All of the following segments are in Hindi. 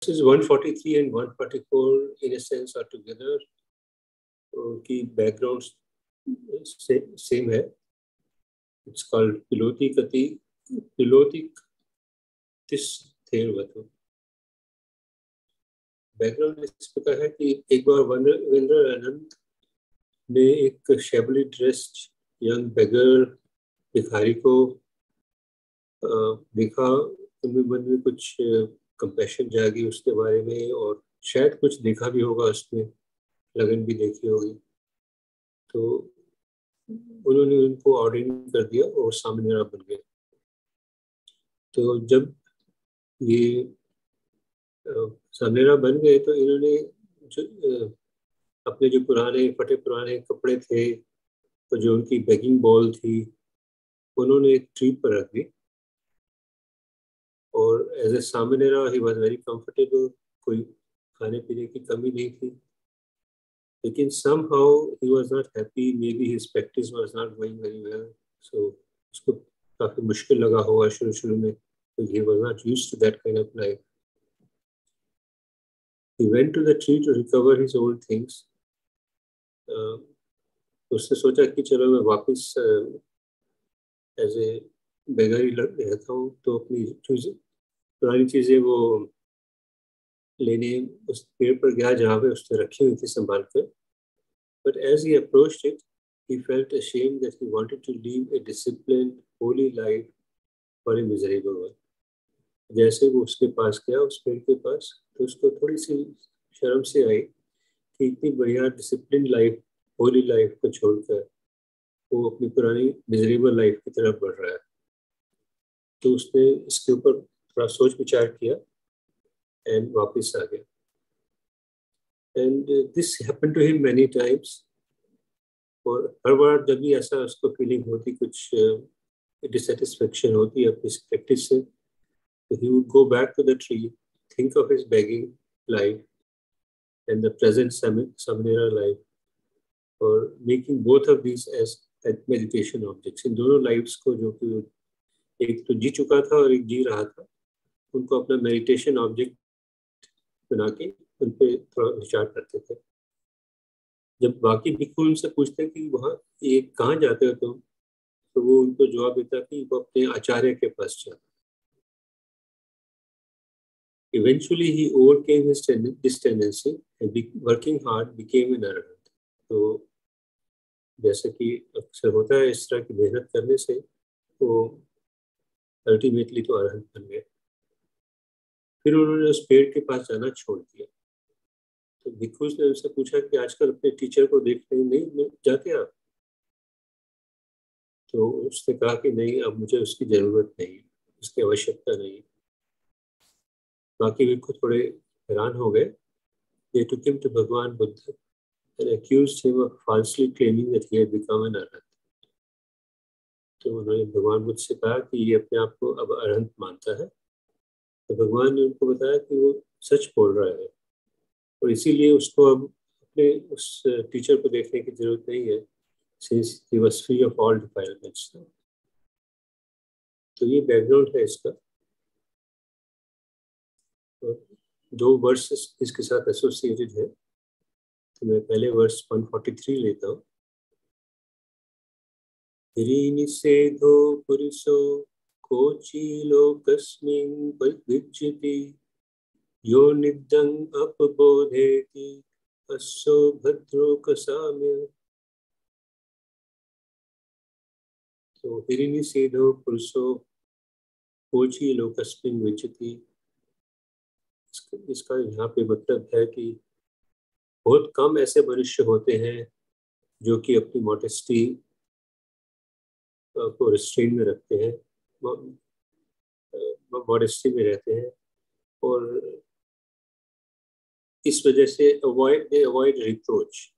verses 143 and 144 in a sense are together. उनकी बैकग्राउंड सेम है. It's called Pilotik Tis Thervatu. Background इस प्रकार है कि एक बार वीरेंद्र आनंद ने एक शैबली ड्रेस्ड यंग बेगर भिखारी को देखा. उनके मन में कुछ कंपैशन जागी उसके बारे में, और शायद कुछ देखा भी होगा उसमें, लगन भी देखी होगी. तो उन्होंने उनको ऑर्डिन कर दिया और सामनेरा बन गए. तो जब ये सामनेरा बन गए तो इन्होंने अपने जो पुराने फटे पुराने कपड़े थे, तो जो उनकी बेगिंग बॉल थी, उन्होंने एक ट्री पर रख दी. और एज ए सामनेरा ही वॉज वेरी कंफर्टेबल. कोई खाने पीने की कमी नहीं थी. लेकिन somehow he was not happy. Maybe his practice was not going very well. So उसको काफी मुश्किल लगा होगा शुरू में. He was not used to that kind of life. He went to the tree to recover his old things. उसने सोचा कि चलो मैं वापस एज ए बेगर ही रहता हूँ, तो अपनी पुरानी चीज़ें वो लेने उस पेड़ पर गया जहाँ पे उसने रखी हुई थी संभाल कर. But as he approached it, he felt ashamed that he wanted to live a disciplined, holy life for a miserable one. जैसे वो उसके पास गया, उस पेड़ के पास, तो उसको थोड़ी सी शर्म से आई कि इतनी बढ़िया डिसिप्लिन लाइफ, होली लाइफ को छोड़कर वो अपनी पुरानी मिजरेबल लाइफ की तरफ बढ़ रहा है. तो उसने इसके ऊपर थोड़ा सोच विचार किया एंड वापस आ गया. And this happened to him many times. और हर बार जब भी ऐसा उसको फीलिंग होती, कुछ डिससेटिस्फेक्शन होती है अपनी प्रैक्टिस से, तो he would go back to the tree, think of his begging life and the present Samanera life, or making both of these as meditation objects. इन दोनों लाइफ्स को, जो कि एक तो जी चुका था और एक जी रहा था, उनको अपना मेडिटेशन ऑब्जेक्ट बना के उन पे थोड़ा विचार करते थे. जब बाकी भिक्खु उनसे पूछते कि वहाँ ये कहाँ जाते हो तुम, तो वो उनको जवाब देता कि वो अपने आचार्य के पास जाता. Eventually he overcame this tendency and working hard became an arahant. तो जैसे कि अक्सर होता है, इस तरह की मेहनत करने से वो अल्टीमेटली तो अरहंत बन गए. फिर उन्होंने उस पेड़ के पास जाना छोड़ दिया. तो भिक्खु ने उनसे पूछा कि आजकल अपने टीचर को देखने नहीं जाते आप? तो उसने कहा कि नहीं, अब मुझे उसकी ज़रूरत नहीं, उसकी आवश्यकता नहीं. बाकी भिक्खु थोड़े हैरान हो गए. They took him to भगवान Buddha and accused him of falsely claiming that he had become an arhat. तो उन्होंने भगवान बुद्ध से कहा कि ये अपने आप को अब अरहंत मानता है. तो भगवान ने उनको बताया कि वो सच बोल रहा है, और इसीलिए उसको अब अपने उस टीचर को देखने की जरूरत नहीं है, since he was free of all defilements. तो ये बैकग्राउंड है इसका. और दो वर्स इसके साथ एसोसिएटेड है. तो मैं पहले वर्स 143 लेता हूँ. निषेधो पुरुषो कोचि लोकस्मिन् विज्यति यो निद्दं अपबोधेति अस्सो भद्रो कसाम्य. तो निषेधो पुरुषो कोचि लोकस्मिन् विज्यति, इसका यहाँ पे मतलब है कि बहुत कम ऐसे मनुष्य होते हैं जो कि अपनी मॉडेस्टी को रिस्ट्रेन में रखते हैं, मॉडेस्टी में रहते हैं, और इस वजह से अवॉइड रिप्रोच.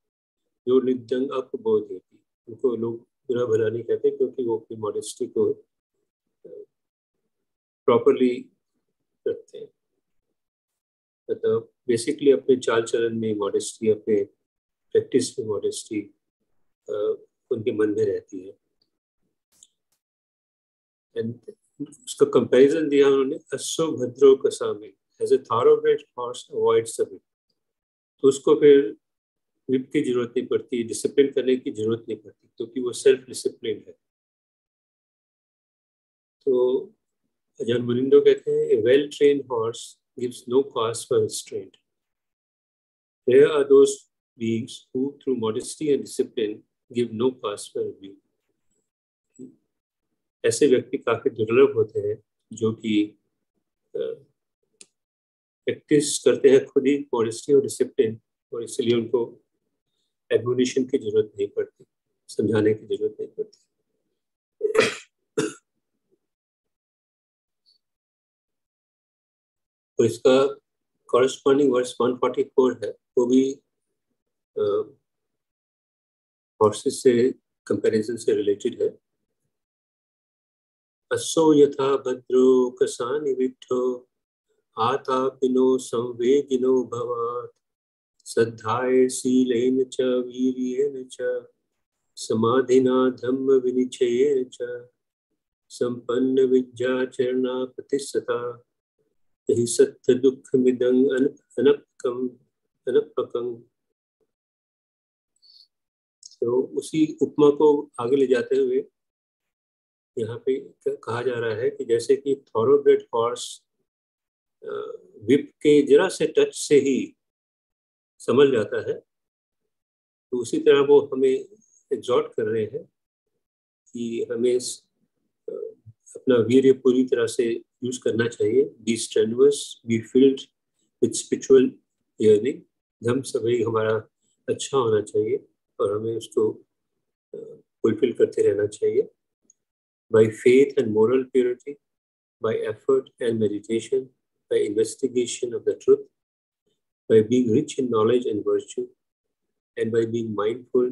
जो निदंग अपबोध होती, उनको लोग बुरा भला नहीं कहते क्योंकि वो अपनी मॉडेस्टी को प्रॉपरली रखते हैं. मतलब बेसिकली अपने चाल चलन में मॉडेस्टी, अपने प्रैक्टिस में मॉडेस्टी उनके मन में रहती है. एंड उसका कंपैरिजन दिया उन्होंने, अस्सो भद्रो कसामे. As a thoroughbred horse avoids the whip, तो उसको फिर whip की जरूरत नहीं पड़ती, डिसिप्लिन करने की जरूरत नहीं पड़ती, क्योंकि वो सेल्फ डिसिप्लिन है। तो जॉन मुनिंडो कहते हैं, a well trained horse gives no cause for restraint, there are those beings who through modesty and discipline give no cause for rebuke. ऐसे व्यक्ति काफी दुर्लभ होते हैं जो कि प्रैक्टिस करते हैं खुद ही मॉडेस्टी और डिसिप्लिन, और इसलिए उनको एडमोनिशन की जरूरत नहीं पड़ती, समझाने की जरूरत नहीं पड़ती। तो इसका कॉरेस्पॉन्डिंग वर्स 144 है, वो भी हॉर्सेस से कंपैरिजन से रिलेटेड है। असो यथा भद्रो कसानि विट्ठो आतापिनो संवेगिनो भवात्, श्रद्धाये शीलेन च वीर्येण च समाधिना धम्म विनिचयेन च संपन्न विद्याचरणा प्रतिष्ठता, यही सत्य दुख मिदं अनपकं। तो उसी उपमा को आगे ले जाते हुए यहाँ पे कहा जा रहा है कि जैसे कि थॉरोब्रेड हॉर्स विप के जरा से टच से ही समझ जाता है, तो उसी तरह वो हमें एग्जॉर्ट कर रहे हैं कि हमें अपना वीर्य पूरी तरह से यूज करना चाहिए। Be strenuous, be filled with spiritual yearning, धम्म सभी हमारा अच्छा होना चाहिए और हमें उसको फुलफिल करते रहना चाहिए। By faith and moral purity, by effort and meditation, by investigation of the truth, by being rich in knowledge and virtue, and by being mindful,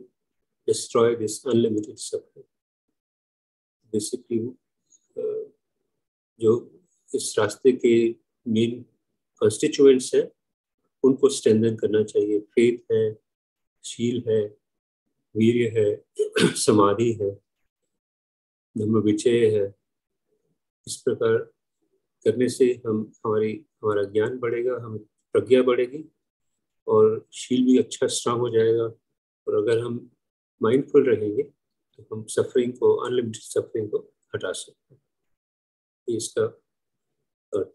destroy this unlimited suffering. Basically, जो इस रास्ते के मेन कॉन्स्टिट्यूएंट्स हैं उनको स्ट्रेंथन करना चाहिए। फेथ है, शील है, वीर्य है, समाधि है, धम्म विचय है। इस प्रकार करने से हमारा ज्ञान बढ़ेगा, हम प्रज्ञा बढ़ेगी और शील भी अच्छा स्ट्रांग हो जाएगा। और अगर हम माइंडफुल रहेंगे तो हम सफरिंग को, अनलिमिटेड सफरिंग को हटा सकते हैं। ये इसका अर्थ।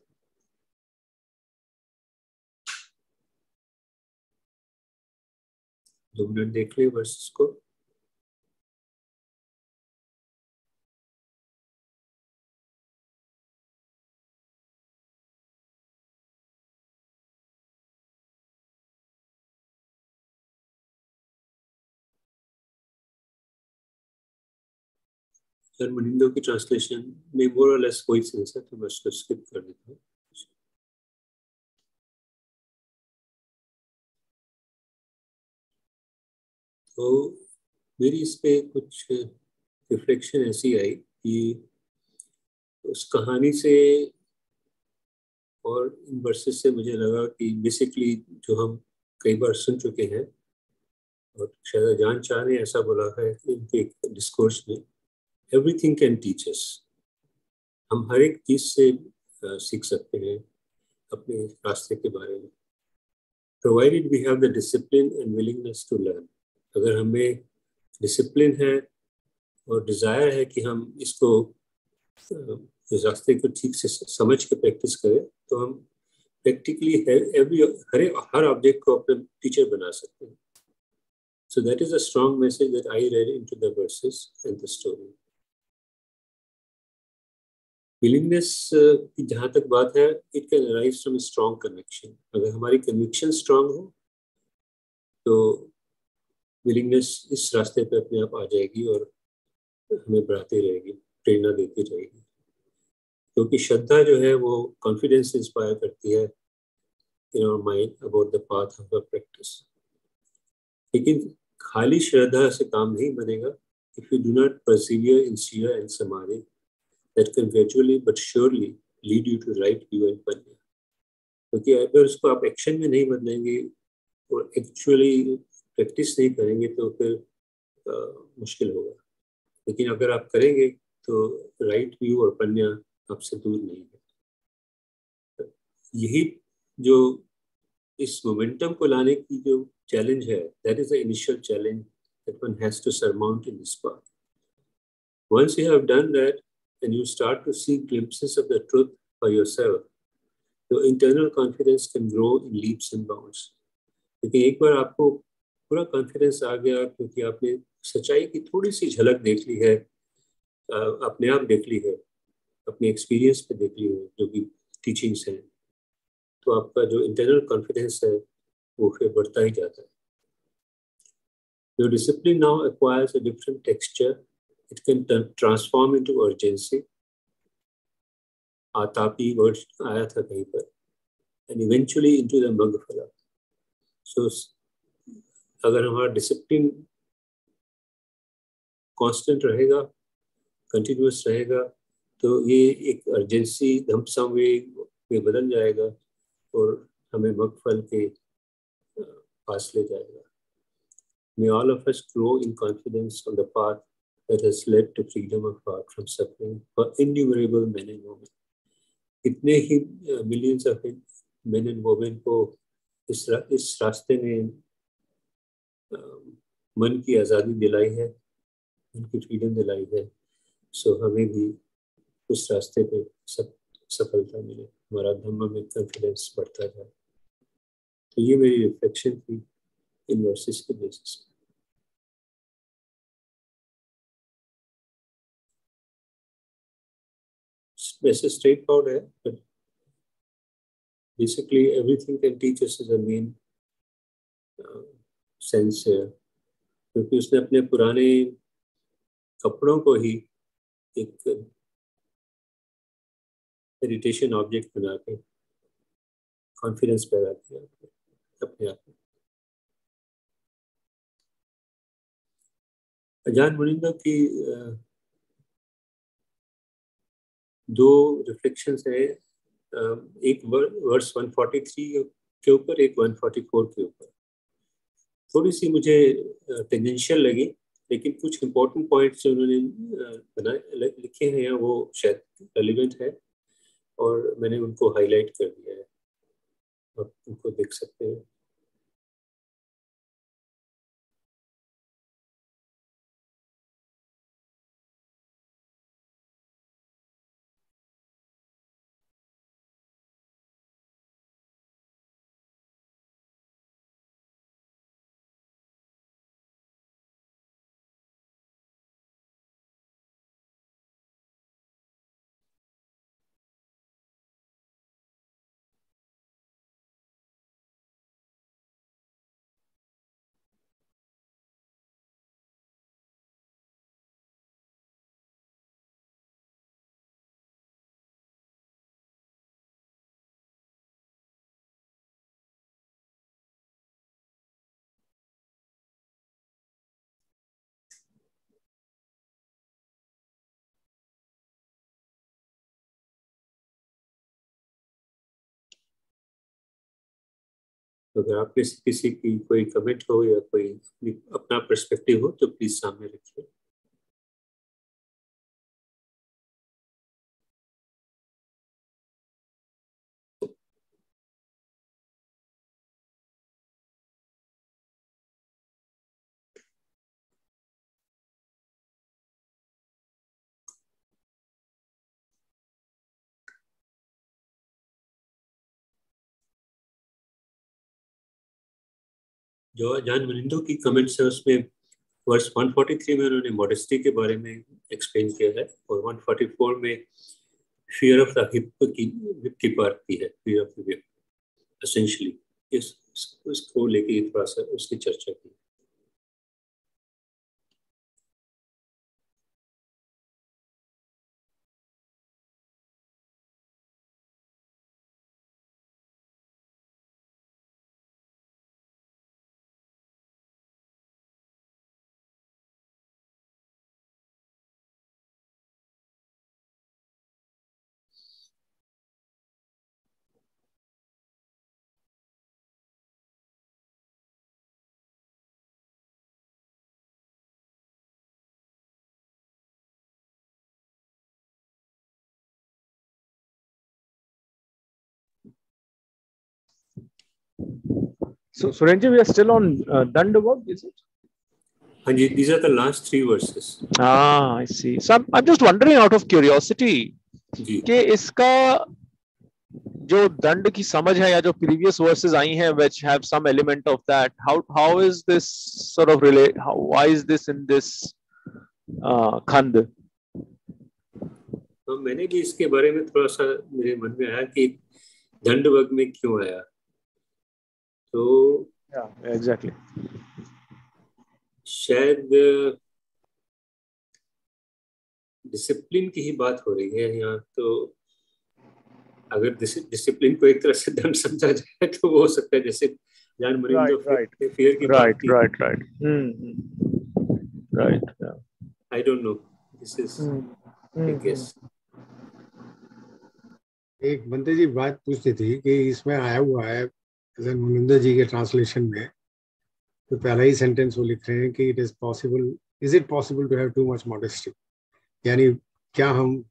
2 मिनट देख ले वर्सेस को। जॉन मुनिंडो की ट्रांसलेशन में मोर और लेस वही सेंस है, तो मैं उसको स्किप कर देता हूँ। तो मेरी इस पे कुछ रिफ्लेक्शन ऐसी आई कि उस कहानी से और इन वर्सेस से मुझे लगा कि बेसिकली जो हम कई बार सुन चुके हैं, और शायद जान चाह ने ऐसा बोला है इनके डिस्कोर्स में, एवरीथिंग कैन टीच अस। हम हर एक चीज से सीख सकते हैं अपने रास्ते के बारे में, provided we have the discipline and willingness to learn. अगर हमें डिसिप्लिन है और डिजायर है कि हम इसको इस रास्ते को ठीक से समझ के प्रैक्टिस करें, तो हम प्रैक्टिकली हर ऑब्जेक्ट को अपना टीचर बना सकते हैं। So that is a strong message that I read into the verses and the story. Willingness की जहाँ तक बात है, it can arise from a strong conviction. अगर हमारी conviction strong हो, तो willingness इस रास्ते पे अपने आप आ जाएगी और हमें बढ़ाती रहेगी, प्रेरणा देती रहेगी। क्योंकि श्रद्धा जो है वो कॉन्फिडेंस इंस्पायर करती है in our mind about the path of our practice. लेकिन खाली श्रद्धा से काम नहीं बनेगा if you do not persevere in Shriya and Samadhi that can gradually but surely lead you to right view and Panya. क्योंकि अगर उसको आप एक्शन में नहीं बदलेंगे और एक्चुअली प्रैक्टिस नहीं करेंगे तो फिर मुश्किल होगा। लेकिन अगर आप करेंगे तो राइट व्यू और पन्या आपसे दूर नहीं है। यही जो इस मोमेंटम को लाने की जो चैलेंज है, that is the initial challenge that one has to surmount in this path. Once you have done that and you start to see glimpses of the truth for yourself, your internal confidence can grow in leaps and bounds. क्योंकि एक बार आपको पूरा कॉन्फिडेंस आ गया क्योंकि आपने सच्चाई की थोड़ी सी झलक देख ली है, अपने आप देख ली है, अपने एक्सपीरियंस पे देख ली है जो कि टीचिंग्स हैं, तो आपका जो इंटरनल कॉन्फिडेंस है वो फिर बढ़ता ही जाता है. Your discipline now acquires a different texture. It can transform into urgency. Atapi word आया था कहीं पर. And eventually into the magfala. So अगर हमारा डिसिप्लिन कांस्टेंट रहेगा, कंटिन्यूस रहेगा, तो ये एक अर्जेंसी धमसम में बदल जाएगा और हमें मगफल के पास ले जाएगा. May all of us grow in confidence on the path that has led to freedom of heart from suffering for innumerable men and women. कितने ही millions of men and women को इस रास्ते में मन की आज़ादी दिलाई है, उनकी फ्रीडम दिलाई है. सो हमें भी उस रास्ते पे सफलता मिले, हमारा धम्म में कॉन्फिडेंस बढ़ता जाए. तो ये मेरी रिफ्लेक्शन थी इन वर्सेस के बेसिस पे. वैसे स्ट्रेट फॉरवर्ड है, but basically everything can teach us is a main sense है, क्योंकि उसने अपने पुराने कपड़ों को ही एक मेडिटेशन ऑब्जेक्ट बना के कॉन्फिडेंस पैदा किया अपने आप में. अजान मुनिंदा की दो रिफ्लेक्शंस है, एक वर्स 143 के ऊपर, एक 144 के ऊपर. थोड़ी सी मुझे टेंजेंशियल लगी, लेकिन कुछ इम्पोर्टेंट पॉइंट्स जो उन्होंने बनाए लिखे हैं या वो शायद रेलिवेंट है और मैंने उनको हाईलाइट कर दिया है, आप उनको देख सकते हैं. तो अगर आप में से किसी की कोई कमेंट हो या कोई अपना पर्सपेक्टिव हो तो प्लीज सामने रखिए. जो अजान मुनिंदो की कमेंट्स है उसमें वर्स 143 में उन्होंने मॉडेस्टी के बारे में एक्सप्लेन किया है और 144 में फियर ऑफ द हिप की बात की है, fear of the hip essentially इसको लेके थोड़ा सा उसकी चर्चा की. So Surenji, we are still on Dandavag, is it? हाँ जी, these are the last 3 verses. I see. So I'm just wondering out of curiosity जी कि इसका जो दंड की समझ है या जो previous verses आई हैं which have some element of that, how is this sort of relate? Why is this in this खंड? तो मैंने भी इसके बारे में थोड़ा सा मेरे मन में आया कि दंडवग में क्यों आया, तो एग्जैक्टली शायद डिसिप्लिन की ही बात हो रही है यहाँ। तो अगर डिसिप्लिन को एक तरह से दंड समझा जाए तो वो हो सकता है जैसे जान मरिंदो फेयर की बात की। Right I don't know, this is I guess. एक बंदे जी बात पूछती थी कि इसमें आया हुआ है जैसे मनिंदर जी के ट्रांसलेशन में, तो पहला ही सेंटेंस वो लिख रहे हैं कि is it possible to have too much modesty, यानी क्या हम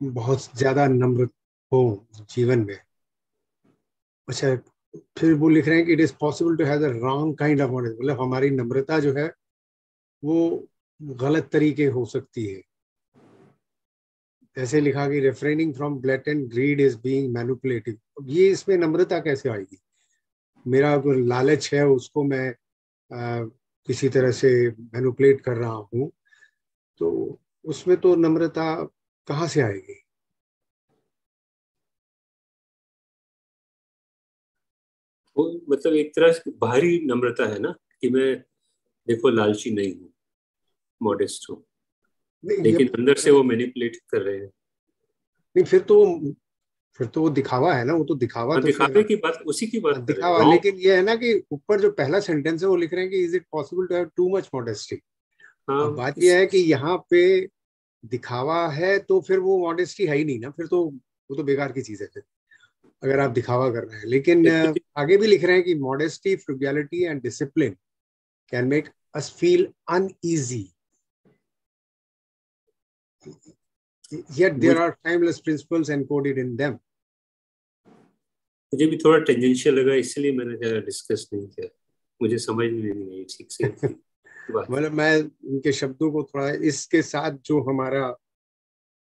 बहुत ज्यादा नम्र हो जीवन में। अच्छा, फिर वो लिख रहे हैं कि it is possible to have the wrong kind of modesty, मतलब हमारी नम्रता जो है वो गलत तरीके हो सकती है। ऐसे लिखा कि refraining from blatant grid is being manipulative. ये इसमें नम्रता कैसे आएगी? मेरा जो लालच है उसको मैं किसी तरह से मैनिपुलेट कर रहा हूँ, तो उसमें तो नम्रता कहाँ से आएगी? वो मतलब एक तरह से बाहरी नम्रता है ना, कि मैं देखो लालची नहीं हूँ, मॉडेस्ट हूँ, लेकिन अंदर से वो मैनिपुलेट कर रहे हैं। नहीं, फिर तो वो दिखावा है ना, वो तो दिखावा। तो दिखावे की बात, उसी की बात कर रहे दिखावा, लेकिन ये है ना कि ऊपर जो पहला सेंटेंस है वो लिख रहे हैं कि is it possible to have too much modesty. अब बात ये है कि यहाँ पे दिखावा है तो फिर वो मॉडेस्टी है ही नहीं ना, फिर तो वो तो बेकार की चीज है फिर, अगर आप दिखावा कर रहे हैं। लेकिन आगे भी लिख रहे हैं कि modesty, frugality and discipline can make us feel uneasy, yet there are timeless principles encoded in them. मुझे भी थोड़ा टेंजेंशियल लगा, इसलिए मैंने ज़्यादा डिस्कस नहीं किया, मुझे समझ में नहीं आई ठीक से। मतलब मैं उनके शब्दों को थोड़ा इसके साथ जो हमारा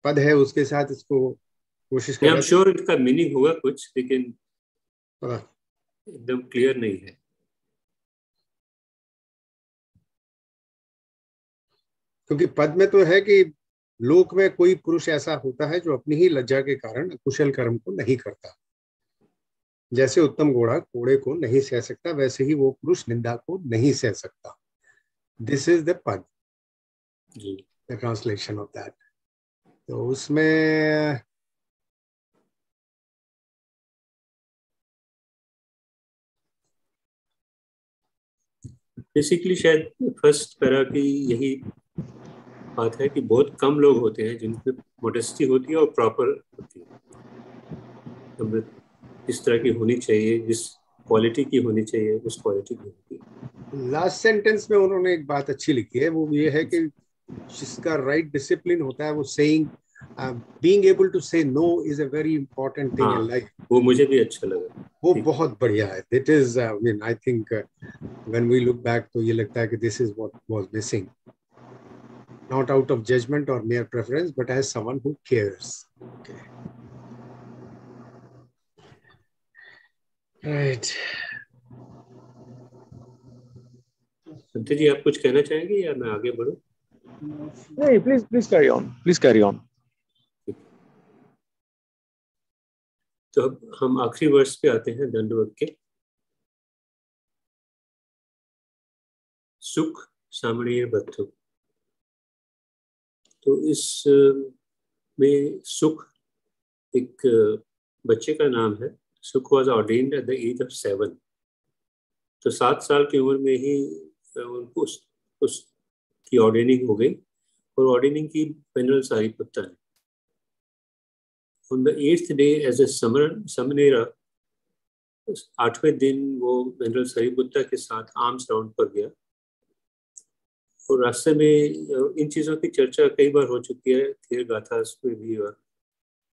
पद है उसके साथ इसको कोशिश कर रहा हूं। श्योर इसका मीनिंग होगा कुछ, लेकिन एकदम क्लियर नहीं है। क्योंकि पद में तो है कि लोक में कोई पुरुष ऐसा होता है जो अपनी ही लज्जा के कारण कुशल कर्म को नहीं करता। जैसे उत्तम घोड़ा घोड़े को नहीं सह सकता, वैसे ही वो पुरुष निंदा को नहीं सह सकता। दिस इज द पद, द ट्रांसलेशन ऑफ दैट। तो उसमें बेसिकली शायद फर्स्ट पैरा की यही बात है कि बहुत कम लोग होते हैं जिनकी मोडेस्टी होती है और प्रॉपर होती है, इस तरह की होनी चाहिए, जिस क्वालिटी की होनी चाहिए उस क्वालिटी की होती है। लास्ट सेंटेंस में उन्होंने एक बात अच्छी लिखी है, वो ये है कि जिसका राइट डिसिप्लिन होता है वो saying being able to say no is a very important thing in life. वो मुझे भी अच्छा लगा, वो बहुत बढ़िया है। It is, I mean, I think when we look back तो ये लगता है कि this is what was missing, not out of judgment or mere preference, but as someone who cares. Okay. Right. संत जी, आप कुछ कहना चाहेंगे या मैं आगे बढ़ूं? नहीं, प्लीज कैरी ऑन। तो अब हम आखिरी वर्ष पे आते हैं दंडवत के। सुख सामणीय बद्धु। तो इस में सुख एक बच्चे का नाम है। Sukh was ordained at the age of 7। तो 7 साल की उम्र में ही उनको उसकी ऑर्डेनिंग हो गई, और ऑर्डेनिंग की वेनरल सारिपुत्ता ने। On the 8th day as a समनेरा, 8वें दिन वो वेनरल सारिपुत्ता के साथ आर्म्स राउंड पर गया। और रास्ते में इन चीज़ों की चर्चा कई बार हो चुकी है, थेर गाथा में भी, और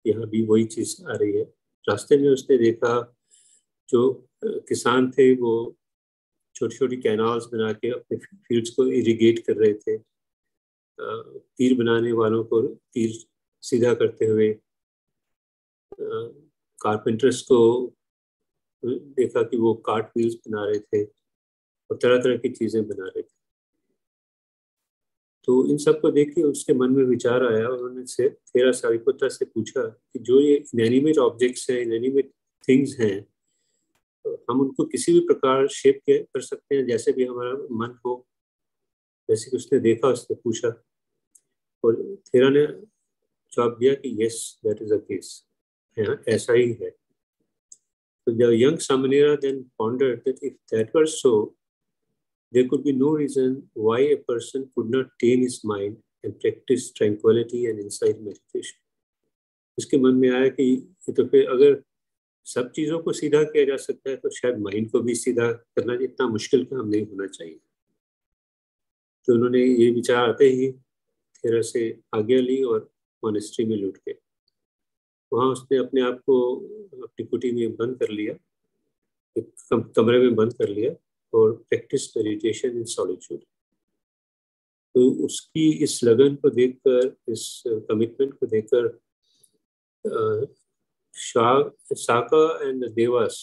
यहाँ भी वही चीज़ आ रही है। रास्ते में उसने देखा जो किसान थे वो छोटी छोटी कैनाल्स बना के अपने फील्ड्स को इरिगेट कर रहे थे। तीर बनाने वालों को तीर सीधा करते हुए, कारपेंटर्स को देखा कि वो कार्ट व्हील्स बना रहे थे और तरह तरह की चीज़ें बना रहे थे। तो इन सब को देख के उसके मन में विचार आया और उन्होंने से थेरा सारिपुत्रा से पूछा कि जो ये इनएनिमेट ऑब्जेक्ट्स हैं, इनएनिमेट थिंग्स हैं, तो हम उनको किसी भी प्रकार शेप कर सकते हैं जैसे भी हमारा मन हो। जैसे कि उसने देखा, उसने पूछा और थेरा ने जवाब दिया कि yes, that is a case, ऐसा ही है। So the young Samanera then pondered that if that were so, there could be no reason why a person could not tame his mind and practice tranquility and insight meditation. उसके मन में आया कि तो फिर अगर सब चीज़ों को सीधा किया जा सकता है तो शायद माइंड को भी सीधा करना इतना मुश्किल काम नहीं होना चाहिए। तो उन्होंने ये विचार आते ही थेरा से आज्ञा ली और मॉनेस्ट्री में लौट गए। वहाँ उसने अपने आप को अपनी कुटी में बंद कर लिया, एक कमरे में बंद कर लिया और प्रैक्टिस मेडिटेशन इन सॉलिट्यूड। तो उसकी इस लगन को देखकर, इस कमिटमेंट को देखकर साका एंड देवास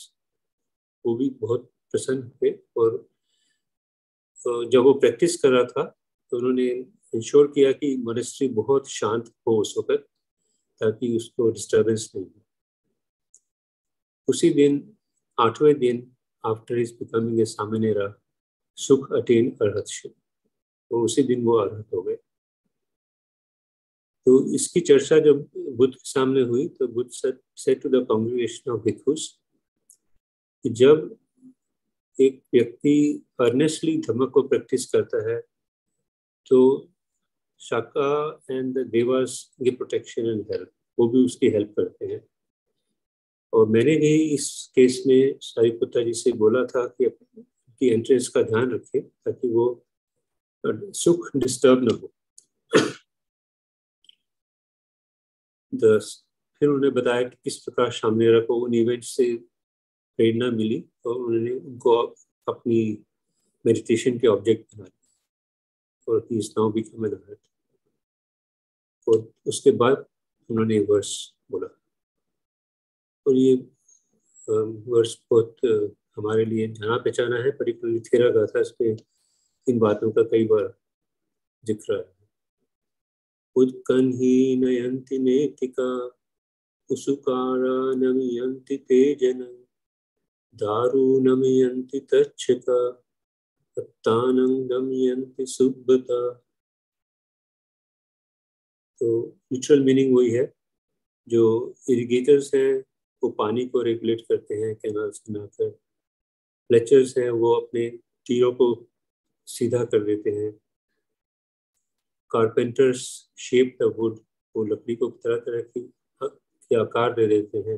वो भी बहुत प्रसन्न हुए। और जब वो प्रैक्टिस कर रहा था तो उन्होंने इंश्योर किया कि मॉनेस्ट्री बहुत शांत हो उस वक्त, ताकि उसको डिस्टर्बेंस नहीं हो। उसी दिन 8वें दिन आफ्टर हिज बिकमिंग ए सामनेरा, सुख अटेन अरहतशिप, तो उसी दिन वो अरहत हो गए। तो इसकी चर्चा जब बुद्ध के सामने हुई तो Buddha said to the congregation of bhikshus कि जब एक व्यक्ति अर्नेस्टली धम्म को प्रैक्टिस करता है तो Sakka and devas give protection and help, वो भी उसकी हेल्प करते हैं। और मैंने भी इस केस में सारिपुत्रा जी से बोला था कि अपनी एंट्रेंस का ध्यान रखें ताकि वो सुख डिस्टर्ब न हो। फिर उन्होंने बताया कि किस प्रकार सामनेरा को उन इवेंट से प्रेरणा मिली और उन्होंने उनको अपनी मेडिटेशन के ऑब्जेक्ट बना लिया और he is now become an arhat. और उसके बाद उन्होंने वर्स बोला और ये वर्स बहुत हमारे लिए जाना पहचाना है। पर्टिकुलरली थेरा गाथा इसमें इन बातों का कई बार जिक्र है। उत्कन्ही नयन्ति नेतिका उसुकारा नमयन्ति तेजन दारुणमयन्ति तच्छका अत्तानं दमयन्ति सुब्बता। तो लिटरल मीनिंग वही है, जो इरिगेटर्स हैं वो पानी को रेगुलेट करते हैं कैनाल से बनाकर, फ्लेचर्स हैं वो अपने तीरों को सीधा कर देते हैं, कारपेंटर्स शेप द वुड, वो लकड़ी को तरह तरह की आकार दे देते हैं,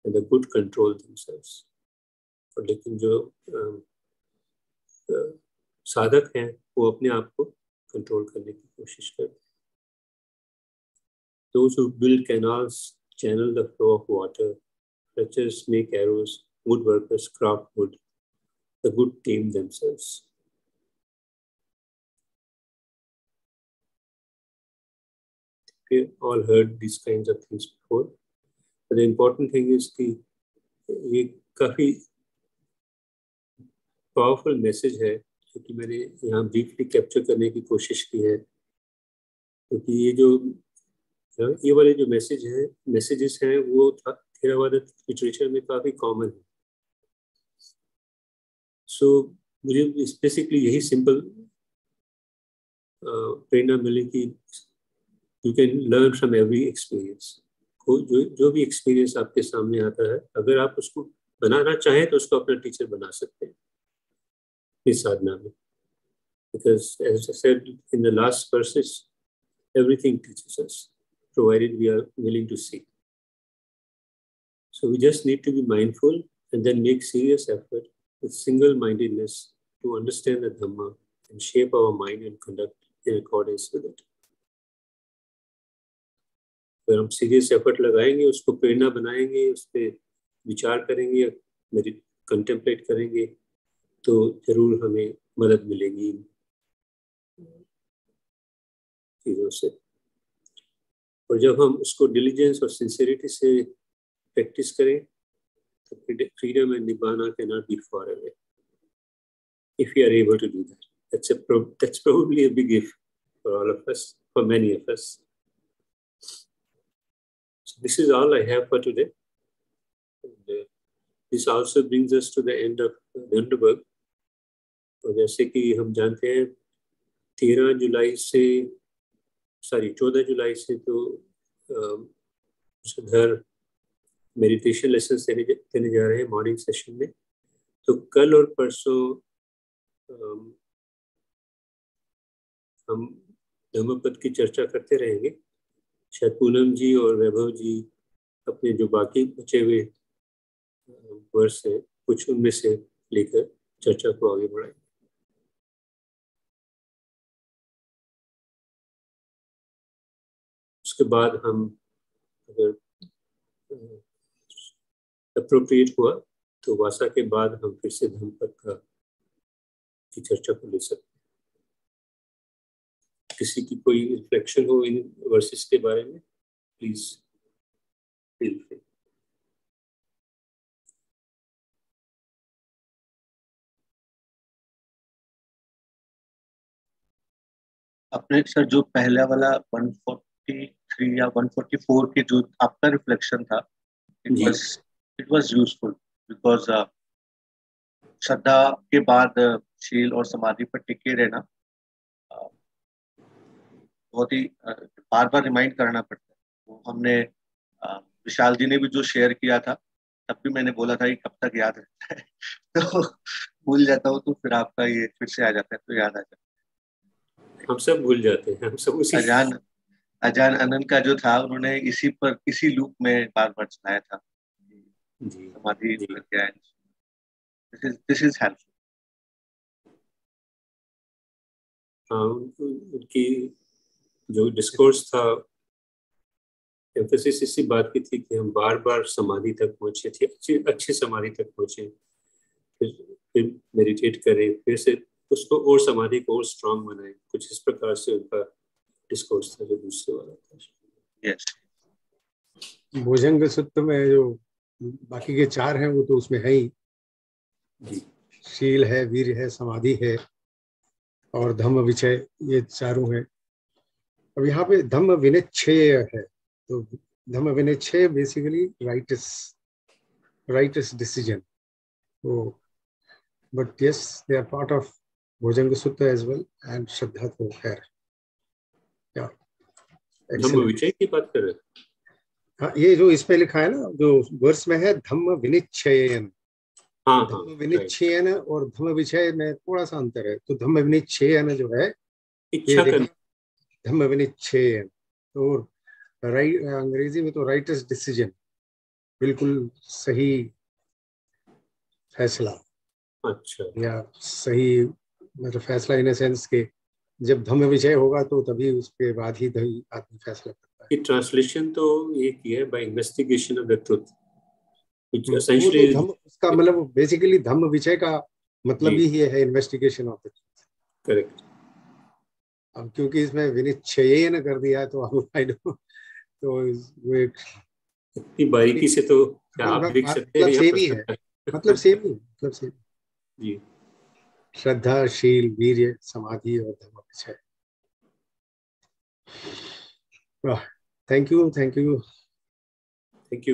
and the good control themselves. और लेकिन जो साधक हैं वो अपने आप को कंट्रोल करने की कोशिश करते हैं। Those who build canals channel the flow of water, fletchers make arrows, woodworkers craft wood, the good tame themselves. We all heard these kinds of things before, but the important thing is कि ये काफ़ी पावरफुल मैसेज है जो कि मैंने यहाँ ब्रीफली कैप्चर करने की कोशिश की है, क्योंकि ये वाले जो मैसेजेस हैं वो थेरावाद लिटरेचर में काफ़ी कॉमन है। सो मुझे बेसिकली यही सिंपल प्रेरणा मिली कि you can learn from every experience. जो भी एक्सपीरियंस आपके सामने आता है, अगर आप उसको बनाना चाहें तो उसको अपना टीचर बना सकते हैं इस साधना में। Because as I said in the last verses, everything teaches us, provided we are willing to see. So we just need to be mindful and then make serious effort with single-mindedness to understand the Dhamma and shape our mind and conduct in accordance with it. अगर हम सीरियस एफर्ट लगाएंगे, उसको प्रेरणा बनाएंगे, उस पर विचार करेंगे, कंटेम्पलेट करेंगे, तो जरूर हमें मदद मिलेगी इन चीज़ों से। और जब हम उसको डिलीजेंस और सिंसियरिटी से प्रैक्टिस करें तो freedom and nibbana cannot be far away if we are able to do that. That's probably a big if for all of us, for many of us. So this is all I have for today. And, this also brings us to the end of Dunderberg. और जैसे कि हम जानते हैं 14 जुलाई से तो सुधर मेडिटेशन लेसन देने जा रहे हैं मॉर्निंग सेशन में। तो कल और परसों हम धम्मपद की चर्चा करते रहेंगे। शायद पूनम जी और वैभव जी अपने जो बाकी बचे हुए वर्ष हैं कुछ उनमें से लेकर चर्चा को आगे बढ़ाएंगे। उसके बाद हम अगर अप्रोप्रिएट हुआ तो वासा के बाद हम फिर से धम्मपद की चर्चा को ले सकते हैं। किसी की कोई रिफ्लेक्शन हो इन वर्सेस के बारे में, प्लीज फील फ्री। अपने सर जो पहला वाला 143 या 144 के जो आपका रिफ्लेक्शन था, इट वाज यूजफुल बिकॉज श्रद्धा के बाद शील और समाधि पर टिके रहना बहुत ही बार बार रिमाइंड करना पड़ता है। तो हमने विशाल जी ने भी जो शेयर किया था तब भी मैंने बोला था कि कब तक याद रहता है तो भूल जाता हूँ, तो फिर आपका ये फिर से आ जाता है तो याद आ जाता है। हम सब भूल जाते हैं, हम सब उसी अजान आनंद का जो था उन्होंने इसी लूप में बार बार चलाया था समाधि प्रज्ञा। This is helpful. उनकी जो डिस्कोर्स था एम्फेसिस इसी बात की थी कि हम बार बार समाधि तक पहुंचे थे, अच्छी समाधि तक पहुंचे, फिर मेडिटेट करें, फिर से उसको और समाधि को और स्ट्रांग बनाए। कुछ इस प्रकार से उनका डिस्कोर्स था जो दूसरे वाला था। यस, भुजंग सूत्र में जो बाकी के 4 हैं वो तो उसमें है ही जी। शील है, वीर है, समाधि है और धम्म विचय, ये चारों हैं। अब यहाँ पे धम्म विनिच्छय है, तो धम्म विनिच्छय बेसिकली राइटस डिसीजन। तो but yes they are part of Bhujang Sutra as well and श्रद्धा तो खैर या धम्म विचय की बात कर रहे हैं। हाँ, ये जो इस पे लिखा है ना, जो वर्ष में है धम्म विनिच्छयन। धम्म विनिच्छयन और धम्म विचय में थोड़ा सा अंतर है। तो धम्म विनिच्छयन जो है धम्म विनिच्छयन, तो अंग्रेजी में तो राइटस डिसीजन, बिल्कुल सही फैसला। अच्छा, या सही मतलब फैसला इन सेंस के जब धम्म विचय होगा तो तभी उसके बाद ही आदमी फैसला करता है। ट्रांसलेशन तो ये किया है by investigation of the truth, essentially उसका मतलब बेसिकली धम्म विचय का मतलब ही ये है investigation of the truth. Correct. अब क्योंकि इसमें विनिच्छयन कर दिया है तो अब आई डोंट, तो वो इतनी बारीकी से तो क्या आप लिख सकते हैं, सेम ही है, मतलब सेम जी। श्रद्धा, शील, वीर्य, समाधि और धम्म विचय। Thank you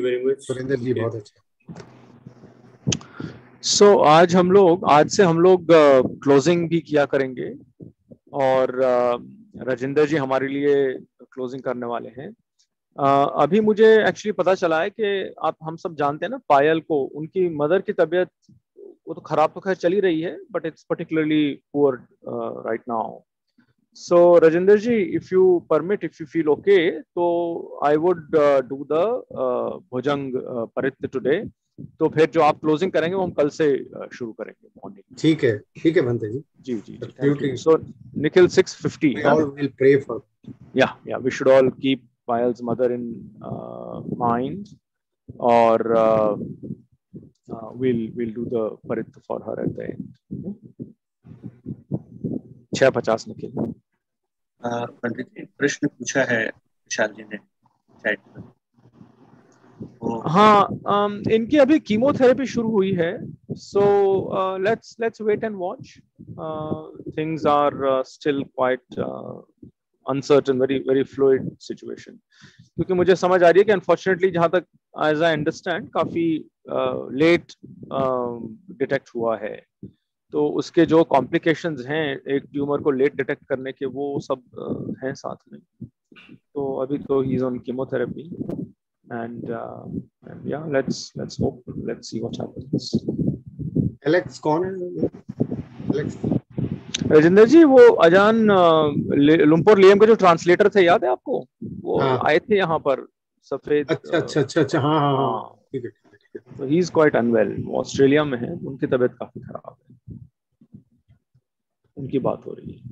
very much Surendra ji, बहुत अच्छा। सो आज से हम लोग क्लोजिंग भी किया करेंगे और राजेंद्र जी हमारे लिए क्लोजिंग करने वाले हैं। अभी मुझे एक्चुअली पता चला है कि हम सब जानते हैं ना पायल को, उनकी मदर की तबीयत वो तो खराब तो खैर चली रही है, but it's particularly poor right now. So Rajendra ji, if you permit, if you feel okay, so I would do the Bhujang Parit today. तो फिर जो आप क्लोजिंग करेंगे वो हम कल से शुरू करेंगे मॉर्निंग। ठीक है भंते जी। जी। Thank you. So Nikhil 6:50. We all will pray for. Yeah. We should all keep Payal's mother in mind, or we'll do the Parit for her at the end. 6:50 निकले। पंडित जी, प्रश्न पूछा है विशाल जी ने चैट में। हाँ, इनकी अभी कीमोथेरेपी शुरू हुई है, so let's wait and watch. Things are still quite uncertain, very very fluid situation, क्योंकि मुझे समझ आ रही है कि अनफॉर्चुनेटली जहां तक एज आई अंडरस्टैंड काफी लेट डिटेक्ट हुआ है, तो उसके जो कॉम्प्लिकेशंस हैं एक ट्यूमर को लेट डिटेक्ट करने के, वो सब हैं साथ में। तो अभी तो he is on chemotherapy and yeah, let's hope, let's see what happens. Alex कौन है? एलेक्स राजेंद्र जी, वो अजान लुम्पुर लियम के जो ट्रांसलेटर थे, याद है आपको? वो आए थे यहाँ पर सफेद। अच्छा अच्छा अच्छा अच्छा, हाँ हाँ हाँ, ठीक है ठीक है। तो he is quite unwell, Australia में है, उनकी तबीयत काफी खराब है, उनकी बात हो रही है।